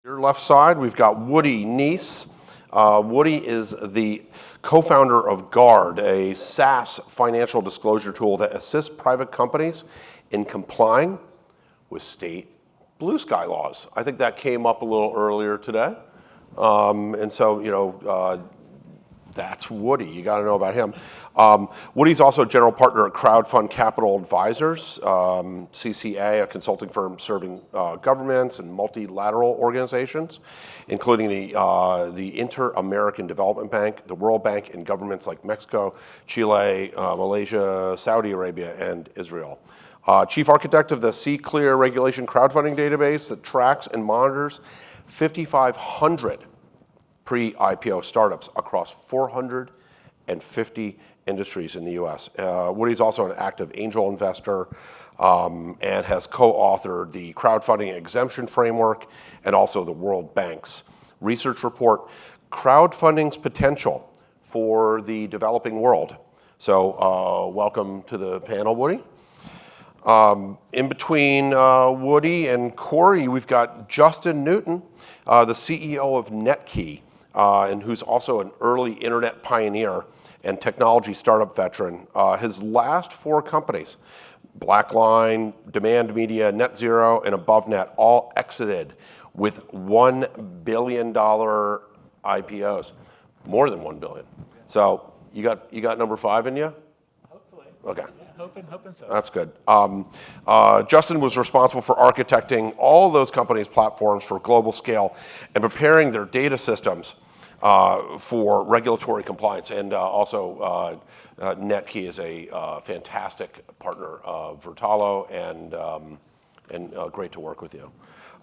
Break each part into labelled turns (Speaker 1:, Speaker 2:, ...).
Speaker 1: Your left side, we've got Woody Neiss. Woody is the co-founder of Guard, a SaaS financial disclosure tool that assists private companies in complying with state blue sky laws. I think that came up a little earlier today. That's Woody. You got to know about him. Woody's also a general partner at Crowdfund Capital Advisors, CCA, a consulting firm serving governments and multilateral organizations, including the Inter-American Development Bank, the World Bank, and governments like Mexico, Chile, Malaysia, Saudi Arabia, and Israel. Chief architect of the C-Clear regulation crowdfunding database that tracks and monitors 5,500 pre-IPO startups across 450 industries in the U.S. Woody's also an active angel investor and has co-authored the crowdfunding exemption framework and also the World Bank's research report, Crowdfunding's Potential for the Developing World. So welcome to the panel, Woody. In between Woody and Corey, we've got Justin Newton, the CEO of Netki, and who's also an early internet pioneer and technology startup veteran. His last 4 companies, Blackline, Demand Media, Net Zero, and AboveNet, all exited with $1 billion IPOs, more than $1 billion. So you got number 5 in you?
Speaker 2: Hopefully.
Speaker 1: Okay.
Speaker 2: Yeah, hoping so.
Speaker 1: That's good. Justin was responsible for architecting all of those companies' platforms for global scale and preparing their data systems for regulatory compliance. And also, Netki is a fantastic partner of Vertalo and great to work with you.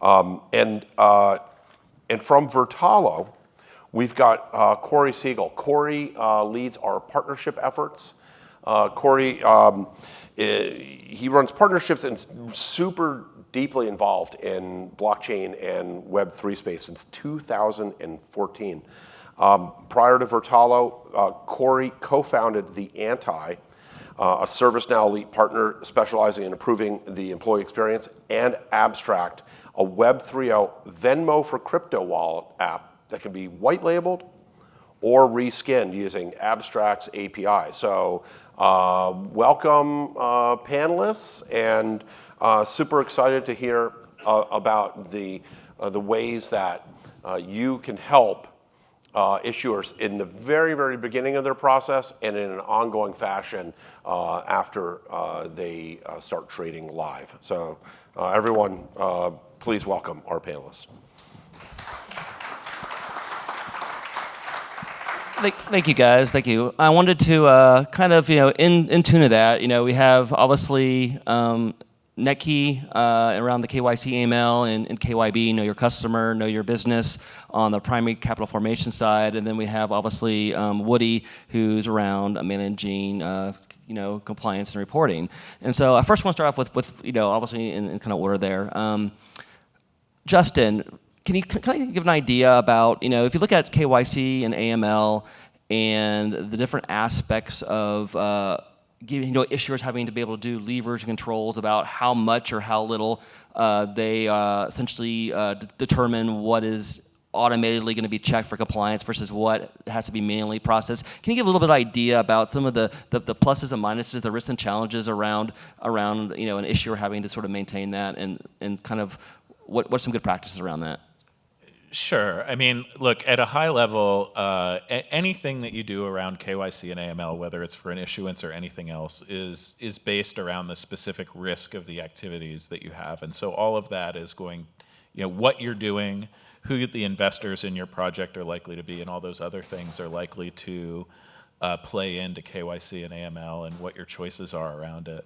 Speaker 1: And from Vertalo, we've got Corey Segall. Corey leads our partnership efforts. Corey, he runs partnerships and super deeply involved in blockchain and Web3 space since 2014. Prior to Vertalo, Corey co-founded The Anti, a ServiceNow elite partner specializing in improving the employee experience, and Abstract, a Web 3.0 Venmo for crypto wallet app that can be white labeled or reskinned using Abstract's API. So welcome, panelists, and super excited to hear about the ways that you can help issuers in the very, very beginning of their process and in an ongoing fashion after they start trading live. So everyone, please welcome our panelists.
Speaker 3: Thank you, guys. Thank you. I wanted to kind of, in tune to that, we have obviously Netki around the KYC AML and KYB, know your customer, know your business on the primary capital formation side. And then we have obviously Woody, who's around managing compliance and reporting. And so I first want to start off with obviously in kind of order there. Justin, can you kind of give an idea about, if you look at KYC and AML and the different aspects of issuers having to be able to do levers and controls about how much or how little they essentially determine what is automatically going to be checked for compliance versus what has to be manually processed. Can you give a little bit of idea about some of the pluses and minuses, the risks and challenges around an issuer having to sort of maintain that and kind of what's some good practices around that?
Speaker 2: Sure. I mean, look, at a high level, anything that you do around KYC and AML, whether it's for an issuance or anything else, is based around the specific risk of the activities that you have. And so all of that is going, what you're doing, who the investors in your project are likely to be, and all those other things are likely to play into KYC and AML and what your choices are around it.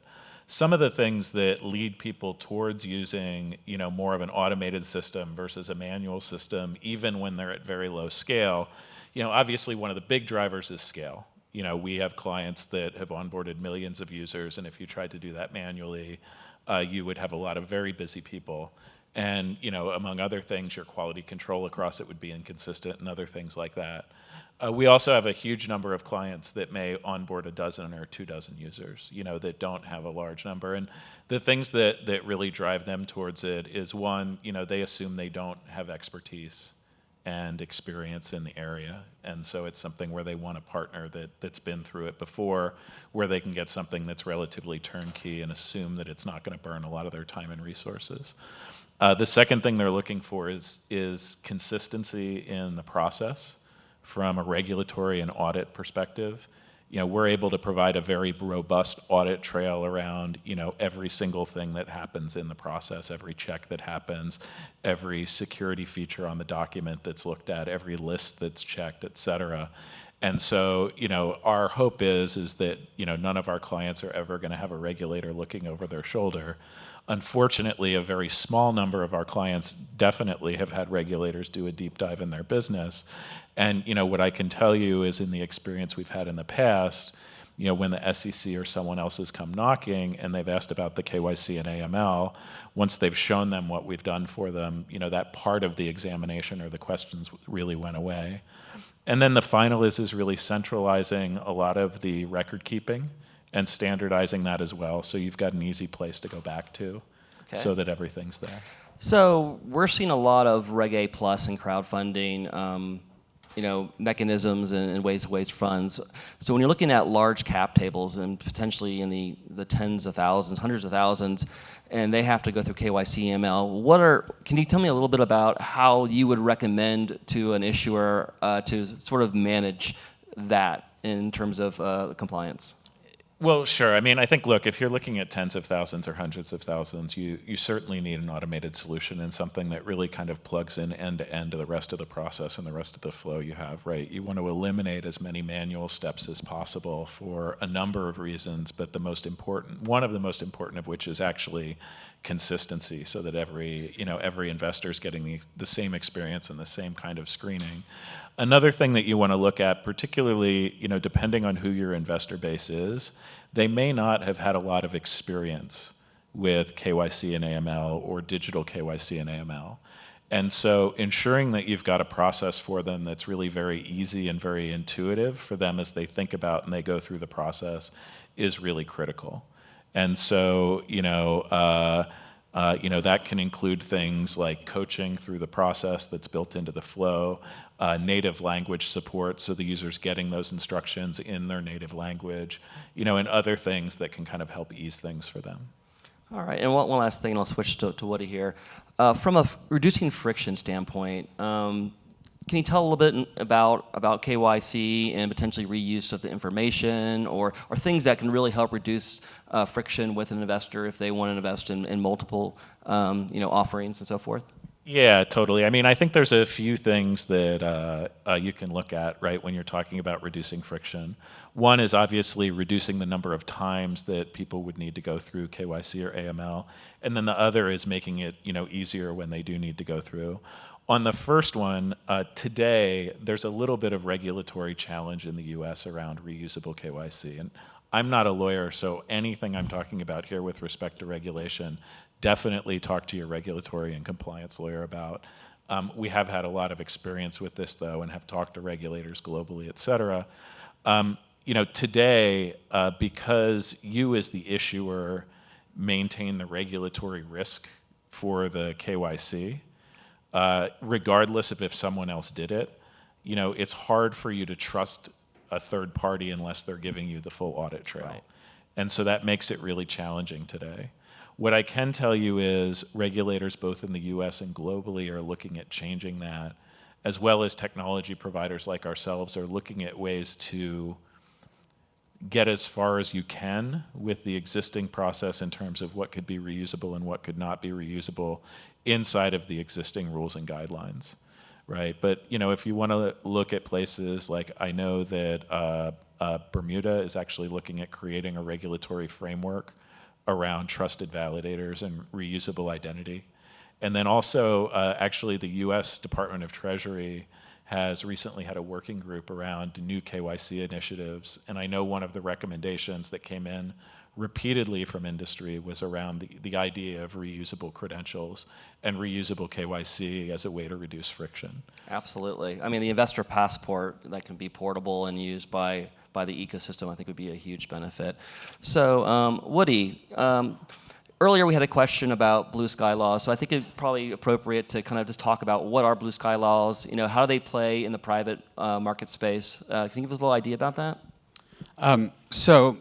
Speaker 2: Some of the things that lead people towards using, more of an automated system versus a manual system, even when they're at very low scale, obviously one of the big drivers is scale. We have clients that have onboarded millions of users, and if you tried to do that manually, you would have a lot of very busy people. And, among other things, your quality control across it would be inconsistent and other things like that. We also have a huge number of clients that may onboard a dozen or 24 users, that don't have a large number. And the things that really drive them towards it is, one, they assume they don't have expertise and experience in the area. And so it's something where they want a partner that's been through it before, where they can get something that's relatively turnkey and assume that it's not going to burn a lot of their time and resources. The second thing they're looking for is consistency in the process. From a regulatory and audit perspective, we're able to provide a very robust audit trail around, every single thing that happens in the process, every check that happens, every security feature on the document that's looked at, every list that's checked, et cetera. And so, our hope is that, none of our clients are ever going to have a regulator looking over their shoulder. Unfortunately, a very small number of our clients definitely have had regulators do a deep dive in their business. And what I can tell you is, in the experience we've had in the past, when the SEC or someone else has come knocking and they've asked about the KYC and AML, once they've shown them what we've done for them, that part of the examination or the questions really went away. And then the final is really centralizing a lot of the record keeping and standardizing that as well, so you've got an easy place to go back to, so that everything's there.
Speaker 3: So we're seeing a lot of Reg A plus and crowdfunding, mechanisms and ways to raise funds. So when you're looking at large cap tables and potentially in the tens of thousands, hundreds of thousands, and they have to go through KYC, AML, can you tell me a little bit about how you would recommend to an issuer to sort of manage that in terms of compliance?
Speaker 2: Well, sure. I think, look, if you're looking at tens of thousands or hundreds of thousands, you certainly need an automated solution and something that really kind of plugs in end to end to the rest of the process and the rest of the flow you have, right? You want to eliminate as many manual steps as possible for a number of reasons, but one of the most important of which is actually consistency, so that every investor is getting the same experience and the same kind of screening. Another thing that you want to look at, particularly, depending on who your investor base is, they may not have had a lot of experience with KYC and AML or digital KYC and AML. And so ensuring that you've got a process for them that's really very easy and very intuitive for them as they think about and they go through the process is really critical. And so, that can include things like coaching through the process that's built into the flow, native language support, so the user's getting those instructions in their native language, and other things that can kind of help ease things for them.
Speaker 3: All right, and one last thing, and I'll switch to Woody here. From a reducing friction standpoint, can you tell a little bit about KYC and potentially reuse of the information, or things that can really help reduce friction with an investor if they want to invest in multiple offerings and so forth?
Speaker 2: Yeah, totally. I think there's a few things that you can look at, right, when you're talking about reducing friction. One is obviously reducing the number of times that people would need to go through KYC or AML, and then the other is making it easier when they do need to go through. On the first one, today there's a little bit of regulatory challenge in the U.S. around reusable KYC, and I'm not a lawyer, so anything I'm talking about here with respect to regulation, definitely talk to your regulatory and compliance lawyer about. We have had a lot of experience with this, though, and have talked to regulators globally, et cetera. Today, because you as the issuer maintain the regulatory risk for the KYC, regardless of if someone else did it, it's hard for you to trust a third party unless they're giving you the full audit trail. Right. And so that makes it really challenging today. What I can tell you is regulators both in the US and globally are looking at changing that, as well as technology providers like ourselves are looking at ways to get as far as you can with the existing process in terms of what could be reusable and what could not be reusable inside of the existing rules and guidelines, right? But if you want to look at places like, I know that Bermuda is actually looking at creating a regulatory framework around trusted validators and reusable identity. And then also, actually, the US Department of Treasury has recently had a working group around new KYC initiatives. And I know one of the recommendations that came in repeatedly from industry was around the idea of reusable credentials and reusable KYC as a way to reduce friction.
Speaker 3: Absolutely. I mean, the investor passport that can be portable and used by the ecosystem, I think would be a huge benefit. So, Woody, earlier we had a question about blue sky laws, so I think it's probably appropriate to kind of just talk about what are blue sky laws, how do they play in the private market space? Can you give us a little idea about that?
Speaker 4: So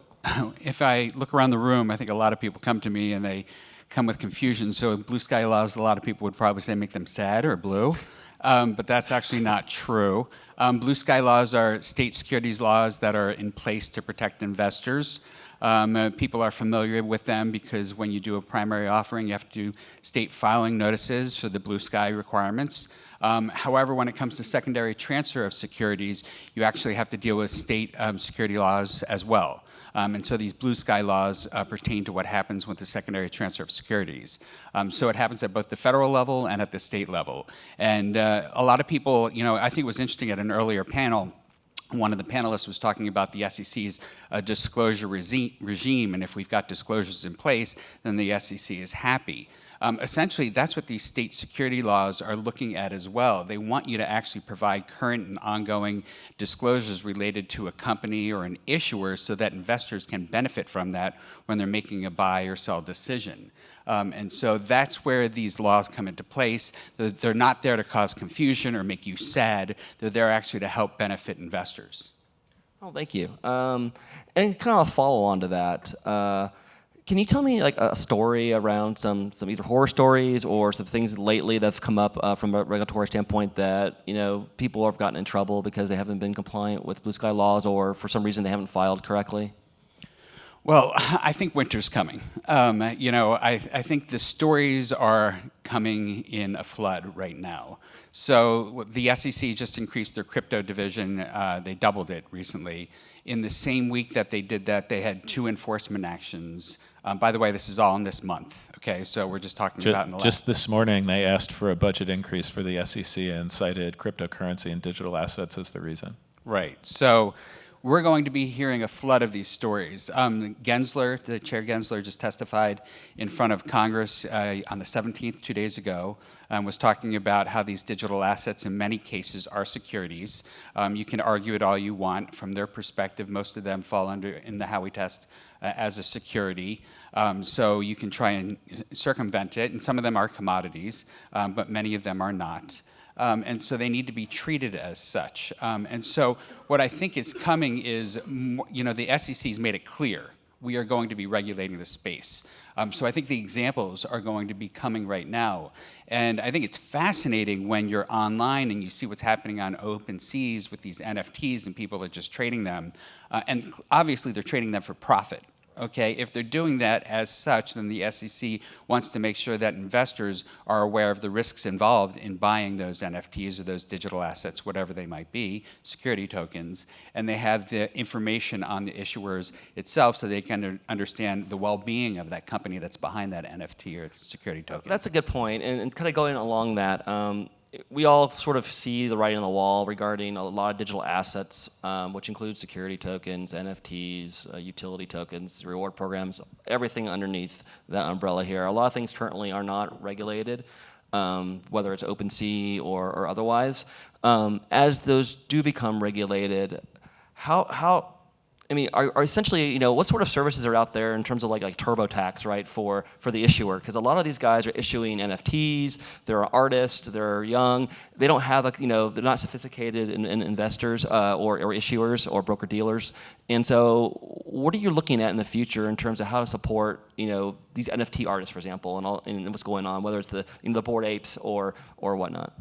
Speaker 4: if I look around the room, I think a lot of people come to me and they come with confusion. So blue sky laws, a lot of people would probably say make them sad or blue, but that's actually not true. Blue sky laws are state securities laws that are in place to protect investors. People are familiar with them because when you do a primary offering, you have to do state filing notices for the blue sky requirements. However, when it comes to secondary transfer of securities, you actually have to deal with state security laws as well. And so these blue sky laws pertain to what happens with the secondary transfer of securities. So it happens at both the federal level and at the state level. And a lot of people, I think it was interesting at an earlier panel, one of the panelists was talking about the SEC's disclosure regime, and if we've got disclosures in place, then the SEC is happy. Essentially, that's what these state security laws are looking at as well. They want you to actually provide current and ongoing disclosures related to a company or an issuer so that investors can benefit from that when they're making a buy or sell decision. And so that's where these laws come into place. They're not there to cause confusion or make you sad. They're there actually to help benefit investors.
Speaker 3: Oh, thank you. And kind of a follow-on to that. Can you tell me like a story around some either horror stories or some things lately that's come up from a regulatory standpoint that people have gotten in trouble because they haven't been compliant with blue sky laws or for some reason they haven't filed correctly?
Speaker 4: Well, I think winter's coming. I think the stories are coming in a flood right now. So the SEC just increased their crypto division. They doubled it recently. In the same week that they did that, they had 2 enforcement actions. By the way, this is all in this month. Okay, so we're just talking about in the last.
Speaker 2: Just this morning, they asked for a budget increase for the SEC and cited cryptocurrency and digital assets as the reason.
Speaker 4: Right. So we're going to be hearing a flood of these stories. Gensler, the Chair Gensler, just testified in front of Congress on the 17th, 2 days ago, was talking about how these digital assets in many cases are securities. You can argue it all you want. From their perspective, most of them fall under in the Howey test as a security. So you can try and circumvent it, and some of them are commodities, but many of them are not. And so they need to be treated as such. And so what I think is coming is, the SEC's made it clear we are going to be regulating the space. So I think the examples are going to be coming right now. And I think it's fascinating when you're online and you see what's happening on open seas with these NFTs and people are just trading them. And obviously they're trading them for profit. Okay, if they're doing that as such, then the SEC wants to make sure that investors are aware of the risks involved in buying those NFTs or those digital assets, whatever they might be, security tokens, and they have the information on the issuers itself so they can understand the well-being of that company that's behind that NFT or security token.
Speaker 3: That's a good point, and kind of going along that, we all sort of see the writing on the wall regarding a lot of digital assets, which include security tokens, NFTs, utility tokens, reward programs, everything underneath that umbrella here. A lot of things currently are not regulated, whether it's OpenSea or otherwise. As those do become regulated, are essentially, what sort of services are out there in terms of like TurboTax, right, for the issuer? Because a lot of these guys are issuing NFTs. They're artists. They're young. They don't have they're not sophisticated in investors or issuers or broker dealers. And so, what are you looking at in the future in terms of how to support these NFT artists, for example, and what's going on, whether it's the the Bored Apes or whatnot?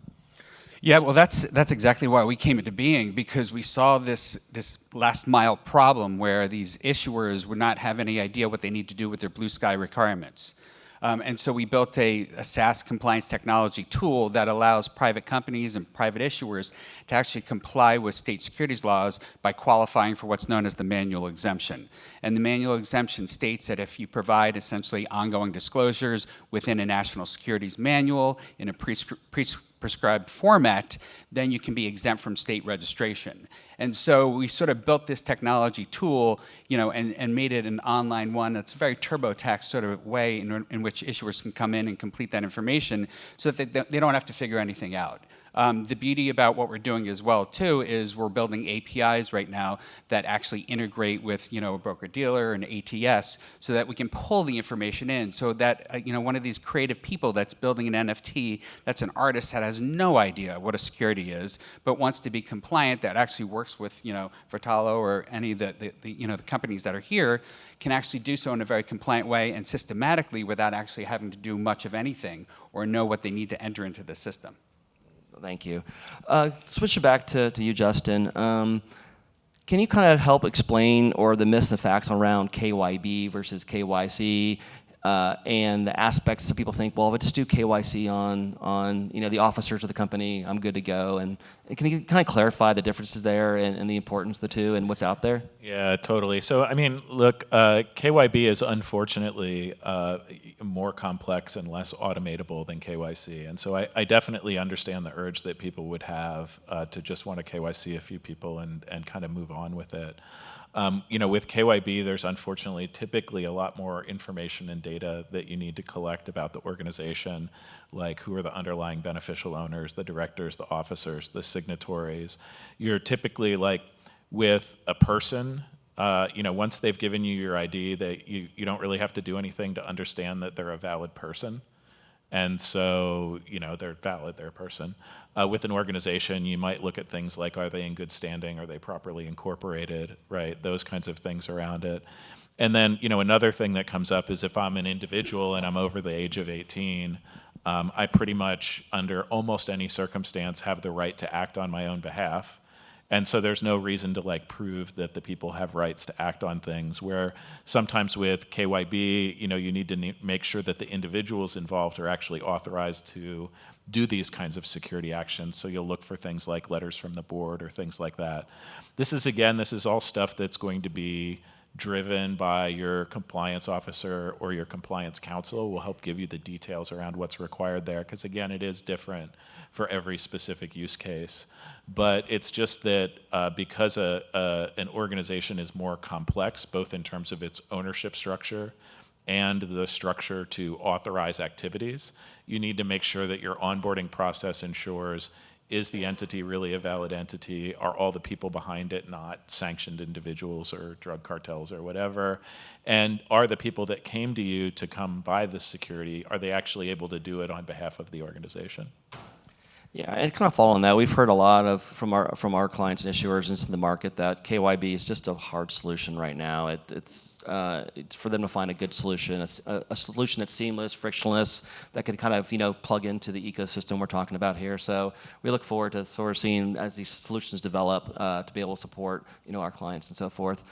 Speaker 4: Yeah, well, that's exactly why we came into being, because we saw this last mile problem where these issuers would not have any idea what they need to do with their blue sky requirements. And so we built a SaaS compliance technology tool that allows private companies and private issuers to actually comply with state securities laws by qualifying for what's known as the manual exemption. And the manual exemption states that if you provide essentially ongoing disclosures within a national securities manual in a prescribed format, then you can be exempt from state registration. And so we sort of built this technology tool, and made it an online one that's a very TurboTax sort of way in which issuers can come in and complete that information so that they don't have to figure anything out. The beauty about what we're doing as well, too, is we're building APIs right now that actually integrate with, a broker-dealer and ATS so that we can pull the information in so that, one of these creative people that's building an NFT, that's an artist that has no idea what a security is, but wants to be compliant, that actually works with, Vertalo or any of the companies that are here, can actually do so in a very compliant way and systematically without actually having to do much of anything or know what they need to enter into the system.
Speaker 3: Thank you. Switching back to you, Justin. Can you kind of help explain or the myths and facts around KYB versus KYC and the aspects that people think, well, if I just do KYC on the officers of the company, I'm good to go. And can you kind of clarify the differences there and the importance of the two and what's out there?
Speaker 2: Yeah, totally. So, I mean, look, KYB is unfortunately more complex and less automatable than KYC. And so I definitely understand the urge that people would have to just want to KYC a few people and kind of move on with it. With KYB, there's unfortunately typically a lot more information and data that you need to collect about the organization, like who are the underlying beneficial owners, the directors, the officers, the signatories. You're typically like with a person, once they've given you your ID, that you don't really have to do anything to understand that they're a valid person. And so, they're valid, they're a person. With an organization, you might look at things like, are they in good standing? Are they properly incorporated, right? Those kinds of things around it. And then, another thing that comes up is if I'm an individual and I'm over the age of 18, I pretty much, under almost any circumstance, have the right to act on my own behalf. And so there's no reason to prove that the people have rights to act on things, where sometimes with KYB, you need to make sure that the individuals involved are actually authorized to do these kinds of security actions. So you'll look for things like letters from the board or things like that. This is all stuff that's going to be driven by your compliance officer or your compliance counsel. Will help give you the details around what's required there, because again, it is different for every specific use case. But it's just that because an organization is more complex, both in terms of its ownership structure and the structure to authorize activities, you need to make sure that your onboarding process ensures, is the entity really a valid entity? Are all the people behind it not sanctioned individuals or drug cartels or whatever? And are the people that came to you to come buy this security, are they actually able to do it on behalf of the organization?
Speaker 3: Yeah, and kind of following that, we've heard a lot from our clients and issuers in the market that KYB is just a hard solution right now. It's for them to find a good solution, a solution that's seamless, frictionless, that can kind of plug into the ecosystem we're talking about here. So we look forward to sort of seeing as these solutions develop to be able to support our clients and so forth.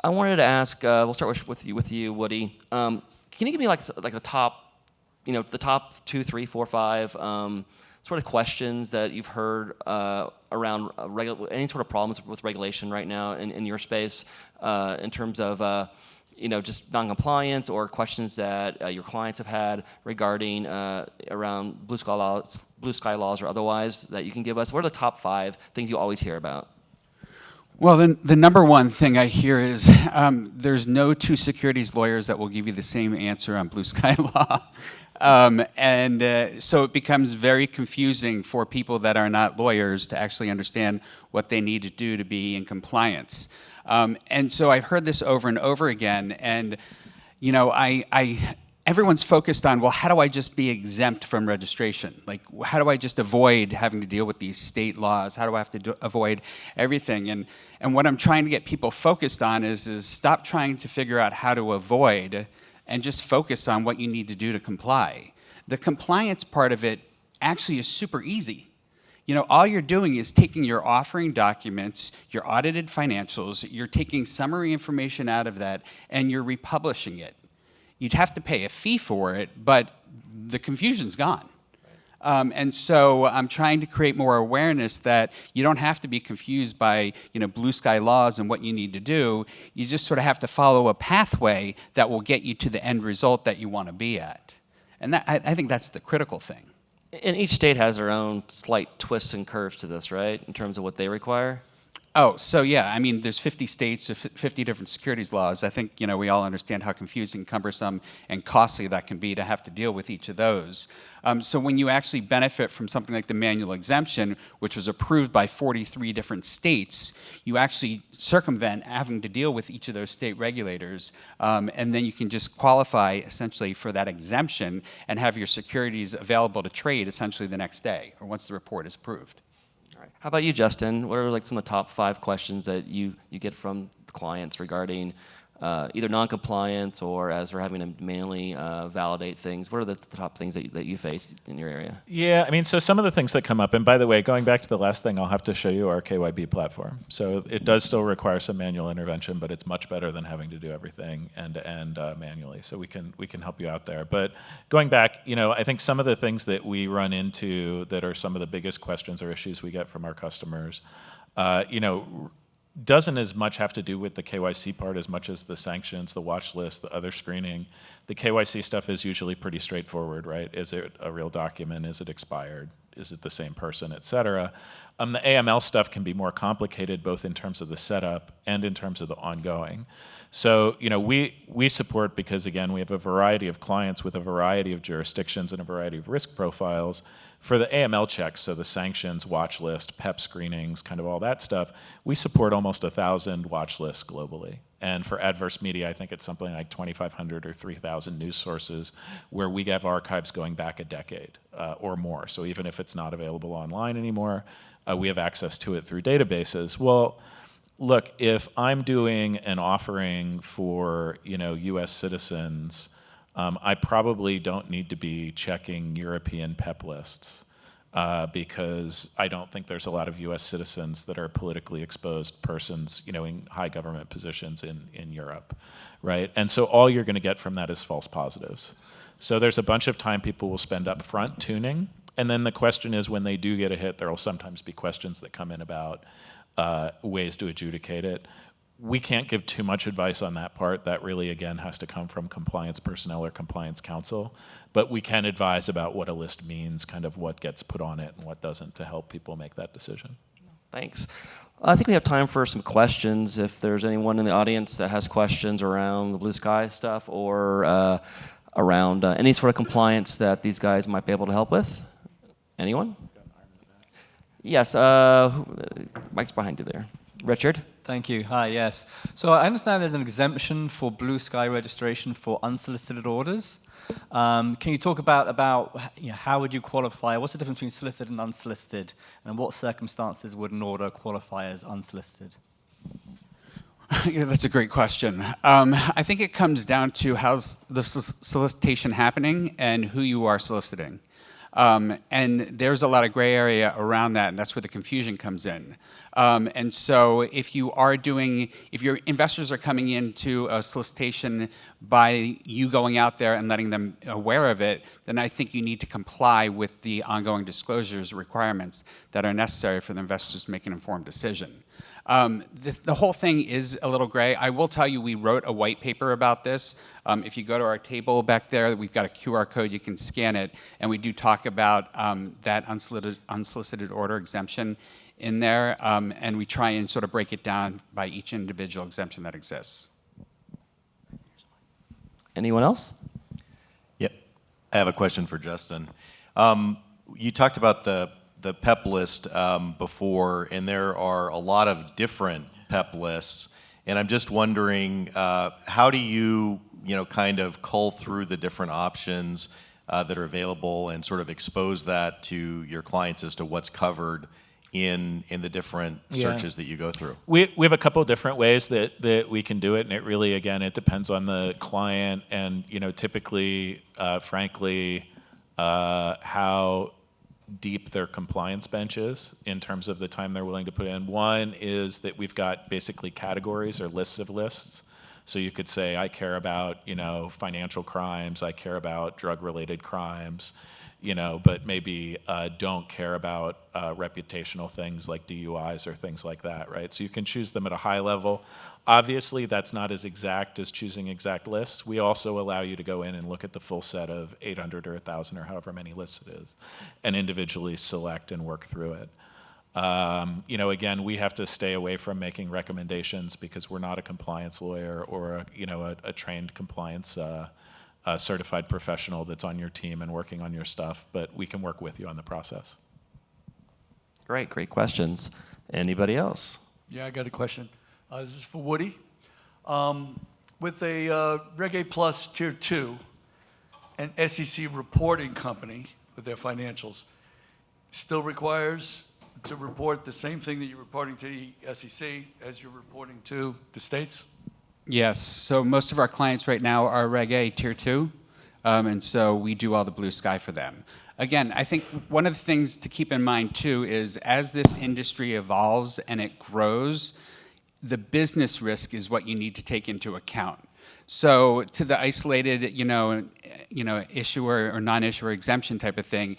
Speaker 3: I wanted to ask. We'll start with you, Woody. Can you give me like the top, the top 2, 3, 4, 5 sort of questions that you've heard around any sort of problems with regulation right now in your space in terms of just non-compliance or questions that your clients have had regarding around blue sky laws or otherwise that you can give us? What are the top 5 things you always hear about?
Speaker 4: Well, the number one thing I hear is there's no 2 securities lawyers that will give you the same answer on blue sky law. So it becomes very confusing for people that are not lawyers to actually understand what they need to do to be in compliance. And so I've heard this over and over again, and everyone's focused on, well, how do I just be exempt from registration? Like, how do I just avoid having to deal with these state laws? How do I have to avoid everything? And what I'm trying to get people focused on is stop trying to figure out how to avoid and just focus on what you need to do to comply. The compliance part of it actually is super easy. All you're doing is taking your offering documents, your audited financials, you're taking summary information out of that, and you're republishing it. You'd have to pay a fee for it, but the confusion's gone. And so I'm trying to create more awareness that you don't have to be confused by blue sky laws and what you need to do. You just sort of have to follow a pathway that will get you to the end result that you want to be at. And I think that's the critical thing.
Speaker 3: And each state has their own slight twists and curves to this, right, in terms of what they require?
Speaker 4: Oh, so yeah, I mean, there's 50 states, 50 different securities laws. I think, we all understand how confusing, cumbersome, and costly that can be to have to deal with each of those. So when you actually benefit from something like the manual exemption, which was approved by 43 different states, you actually circumvent having to deal with each of those state regulators, and then you can just qualify essentially for that exemption and have your securities available to trade essentially the next day or once the report is approved.
Speaker 3: How about you, Justin? What are like some of the top 5 questions that you get from clients regarding either non-compliance or as we're having to manually validate things? What are the top things that you face in your area?
Speaker 2: Yeah, I mean, so some of the things that come up, and by the way, going back to the last thing, I'll have to show you our KYB platform. So it does still require some manual intervention, but it's much better than having to do everything end-to-end manually. So we can help you out there. But going back, I think some of the things that we run into that are some of the biggest questions or issues we get from our customers, doesn't as much have to do with the KYC part as much as the sanctions, the watch list, the other screening. The KYC stuff is usually pretty straightforward, right? Is it a real document? Is it expired? Is it the same person, et cetera? The AML stuff can be more complicated both in terms of the setup and in terms of the ongoing. So, we support because, again, we have a variety of clients with a variety of jurisdictions and a variety of risk profiles. For the AML checks, so the sanctions, watch list, PEP screenings, kind of all that stuff, we support almost 1,000 watch lists globally. And for adverse media, I think it's something like 2,500 or 3,000 news sources where we have archives going back a decade or more. So even if it's not available online anymore, we have access to it through databases. Well, look, if I'm doing an offering for U.S. citizens, I probably don't need to be checking European PEP lists because I don't think there's a lot of U.S. citizens that are politically exposed persons, in high government positions in Europe, right? And so all you're going to get from that is false positives. So there's a bunch of time people will spend up front tuning, and then the question is when they do get a hit, there will sometimes be questions that come in about ways to adjudicate it. We can't give too much advice on that part. That really, again, has to come from compliance personnel or compliance counsel. But we can advise about what a list means, kind of what gets put on it and what doesn't to help people make that decision.
Speaker 3: Thanks. I think we have time for some questions. If there's anyone in the audience that has questions around the blue sky stuff or around any sort of compliance that these guys might be able to help with. Anyone? Yes, Mike's behind you there. Richard?
Speaker 5: Thank you. Hi, yes. So I understand there's an exemption for blue sky registration for unsolicited orders. Can you talk about how would you qualify? What's the difference between solicited and unsolicited? And in what circumstances would an order qualify as unsolicited?
Speaker 4: Yeah, that's a great question. I think it comes down to how's the solicitation happening and who you are soliciting. And there's a lot of gray area around that, and that's where the confusion comes in. And so if your investors are coming into a solicitation by you going out there and letting them aware of it, then I think you need to comply with the ongoing disclosures requirements that are necessary for the investors to make an informed decision. The whole thing is a little gray. I will tell you we wrote a white paper about this. If you go to our table back there, we've got a QR code, you can scan it, and we do talk about that unsolicited order exemption in there, and we try and sort of break it down by each individual exemption that exists.
Speaker 3: Anyone else?
Speaker 6: Yep. I have a question for Justin. You talked about the PEP list before, and there are a lot of different PEP lists, and I'm just wondering, how do you kind of cull through the different options that are available and sort of expose that to your clients as to what's covered in the different searches that you go through?
Speaker 2: We have a couple of different ways that we can do it, and it really, again, it depends on the client and, typically, frankly, how deep their compliance bench is in terms of the time they're willing to put in. One is that we've got basically categories or lists of lists. So you could say, I care about, financial crimes, I care about drug-related crimes, but maybe don't care about reputational things like DUIs or things like that, right? So you can choose them at a high level. Obviously, that's not as exact as choosing exact lists. We also allow you to go in and look at the full set of 800 or 1,000 or however many lists it is, and individually select and work through it. Again, we have to stay away from making recommendations because we're not a compliance lawyer or a trained compliance certified professional that's on your team and working on your stuff, but we can work with you on the process.
Speaker 3: Great questions. Anybody else?
Speaker 7: Yeah, I got a question. This is for Woody. With a Reg A Plus Tier 2, an SEC reporting company with their financials still requires to report the same thing that you're reporting to the SEC as you're reporting to the states?
Speaker 4: Yes, so most of our clients right now are Reg A Tier 2, and so we do all the blue sky for them. Again, I think one of the things to keep in mind too is as this industry evolves and it grows, the business risk is what you need to take into account. So to the isolated, issuer or non-issuer exemption type of thing,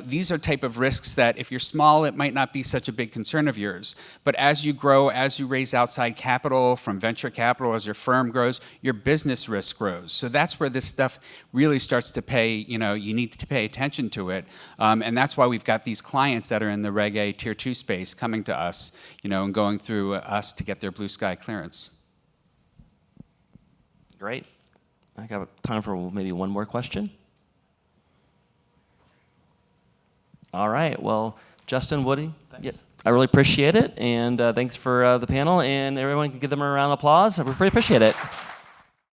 Speaker 4: these are type of risks that if you're small, it might not be such a big concern of yours. But as you grow, as you raise outside capital from venture capital, as your firm grows, your business risk grows. So that's where this stuff really starts to pay, you need to pay attention to it. And that's why we've got these clients that are in the Reg A Tier 2 space coming to us, and going through us to get their blue sky clearance.
Speaker 3: Great. I got time for maybe one more question. All right. Well, Justin, Woody, yeah, I really appreciate it. And thanks for the panel. And everyone can give them a round of applause. I really appreciate it.